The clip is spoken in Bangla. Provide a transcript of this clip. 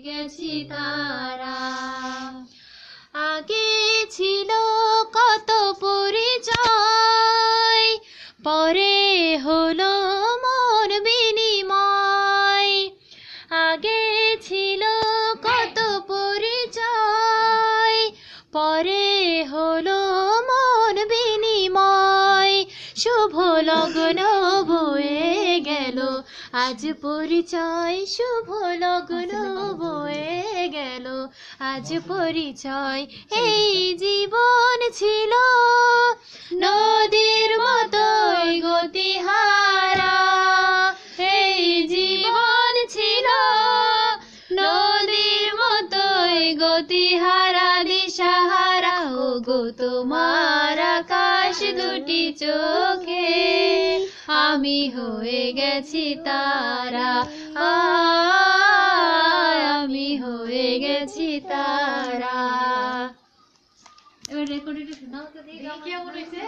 গেছি তারা। আগে ছিল কত পরিচয়, পরে হলো মন বিনিময়। আগে ছিল কত পরিচয়, পরে হলো মন বিনিময়। শুভ লগ্ন বয়ে গেল আজ পরিচয়, শুভ লগ্ন বয়ে গেল আজ পরিচয়। এই জীবন ছিল নদীর মতোই গতিহারা, এই জীবন ছিল নদীর মতোই গতিহারা দিশাহারা। ও গো তোমার আকাশ দুটি চোখে আমি হয়ে গেছি তারা, আমি হয়ে গেছি তারা। এবার রেকর্ডিংটা শোনাও তো দেখি কেমন হয়েছে।